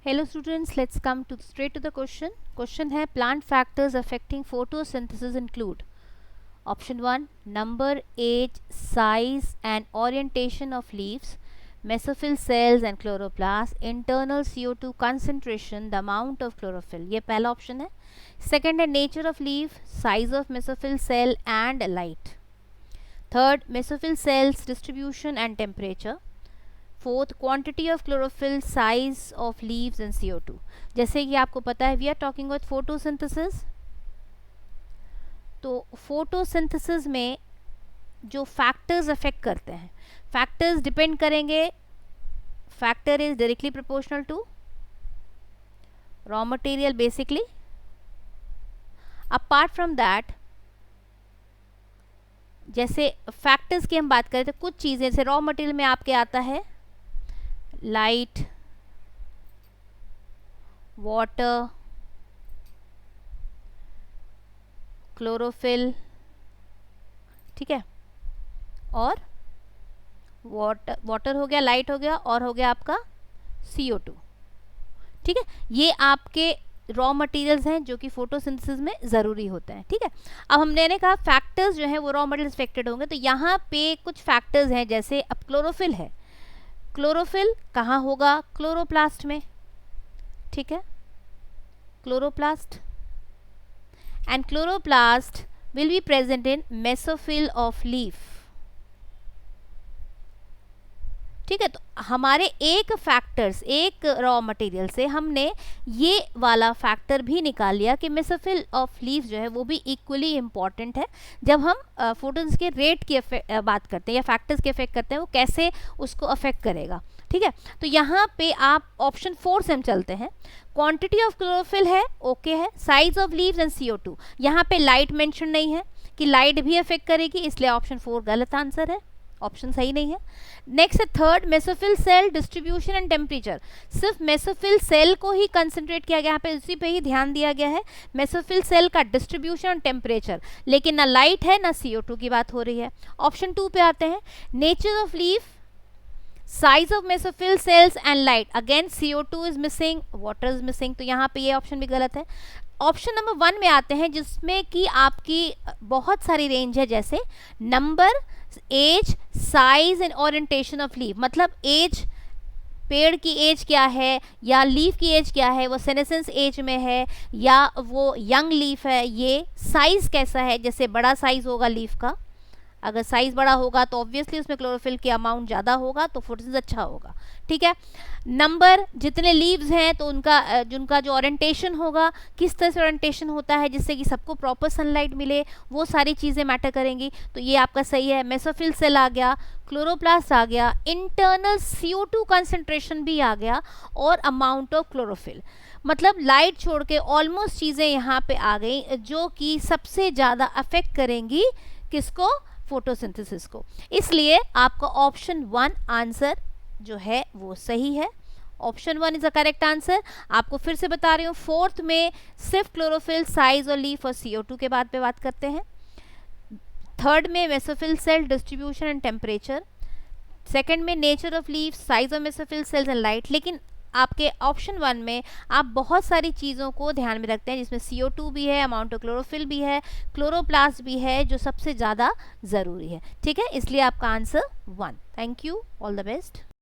Hello students, let's come to straight to the question. Question है plant factors affecting photosynthesis include option 1 number, age, size and orientation of leaves, mesophyll cells and chloroplasts, internal CO2 concentration, the amount of chlorophyll. ये पहला option है. Second है nature of leaf, size of mesophyll cell and light. Third mesophyll cells distribution and temperature. Fourth quantity of chlorophyll, size of leaves and CO2. जैसे कि आपको पता है we are talking about photosynthesis. तो photosynthesis में जो factors affect करते हैं, फैक्टर्स डिपेंड करेंगे. Factor is directly proportional to raw material basically. Apart from that, जैसे फैक्टर्स की हम बात करें तो कुछ चीज़ें जैसे रॉ मटेरियल में आपके आता है लाइट, वाटर, क्लोरोफिल, ठीक है, और वाटर हो गया, लाइट हो गया और हो गया आपका CO2. ठीक है, ये आपके रॉ मटेरियल्स हैं जो कि फोटोसिंथेसिस में ज़रूरी होते हैं. ठीक है, अब हमने कहा फैक्टर्स जो हैं वो रॉ मटेरियल्स अफेक्टेड होंगे. तो यहाँ पे कुछ फैक्टर्स हैं, जैसे अब क्लोरोफिल है. क्लोरोफिल कहाँ होगा? क्लोरोप्लास्ट में. ठीक है, chloroplast. And chloroplast will be present in mesophyll of leaf. ठीक है, तो हमारे एक फैक्टर्स, एक रॉ मटेरियल से हमने ये वाला फैक्टर भी निकाल लिया कि मेसोफिल ऑफ लीफ जो है वो भी इक्वली इम्पॉर्टेंट है. जब हम फोटोन्स के रेट की बात करते हैं या फैक्टर्स के अफेक्ट करते हैं, वो कैसे उसको अफेक्ट करेगा. ठीक है, तो यहाँ पे आप ऑप्शन 4 से हम चलते हैं. क्वांटिटी ऑफ क्लोरोफिल है, ओके है. Size of leaves and CO2. यहाँ पे लाइट मेंशन नहीं है कि लाइट भी अफेक्ट करेगी, इसलिए ऑप्शन 4 गलत आंसर है, ऑप्शन सही नहीं है. नेक्स्ट है third, mesophyll cell distribution and temperature. सिर्फ मेसोफिल सेल को ही कंसंट्रेट किया गया, यहाँ पे उसी पे ही ध्यान दिया गया है, मेसोफिल सेल का डिस्ट्रीब्यूशन और टेम्परेचर, लेकिन ना लाइट है ना CO2 की बात हो रही है. ऑप्शन 2 पे आते हैं. Nature of leaf, size of mesophyll cells and light, again CO2 is missing, water is missing, तो यहाँ पे ये ऑप्शन भी गलत है. ऑप्शन नंबर 1 में आते हैं जिसमें कि आपकी बहुत सारी रेंज है, जैसे number, age, size and orientation of leaf. मतलब एज, पेड़ की एज क्या है या लीफ की एज क्या है, वो सेनेसेंस एज में है या वो यंग लीफ है. ये साइज कैसा है, जैसे बड़ा साइज होगा लीफ का, अगर साइज बड़ा होगा तो ऑब्वियसली उसमें क्लोरोफिल की अमाउंट ज़्यादा होगा, तो फोटोसिंथेसिस अच्छा होगा. ठीक है, नंबर, जितने लीव्स हैं तो उनका जो ओरिएंटेशन होगा, किस तरह से ओरिएंटेशन होता है जिससे कि सबको प्रॉपर सनलाइट मिले, वो सारी चीज़ें मैटर करेंगी. तो ये आपका सही है. मेसोफिल सेल आ गया, क्लोरोप्लास्ट आ गया, इंटरनल CO2 कंसंट्रेशन भी आ गया और अमाउंट ऑफ क्लोरोफिल. मतलब लाइट छोड़ के ऑलमोस्ट चीज़ें यहाँ पे आ गई जो कि सबसे ज़्यादा अफेक्ट करेंगी किसको? फोटोसिंथेसिस को. इसलिए आपका ऑप्शन 1 आंसर जो है वो सही है. Option 1 is a correct answer. आपको फिर से बता रही हूँ, फोर्थ में सिर्फ क्लोरोफिल, साइज और लीफ और CO2 के बाद पे बात करते हैं. थर्ड में mesophyll cell distribution and temperature. Second में nature of leaf, size of mesophyll cells and light. लेकिन आपके ऑप्शन 1 में आप बहुत सारी चीज़ों को ध्यान में रखते हैं, जिसमें CO2 भी है, अमाउंट ऑफ क्लोरोफिल भी है, क्लोरोप्लास्ट भी है, जो सबसे ज़्यादा ज़रूरी है. ठीक है, इसलिए आपका answer 1. Thank you, all the best.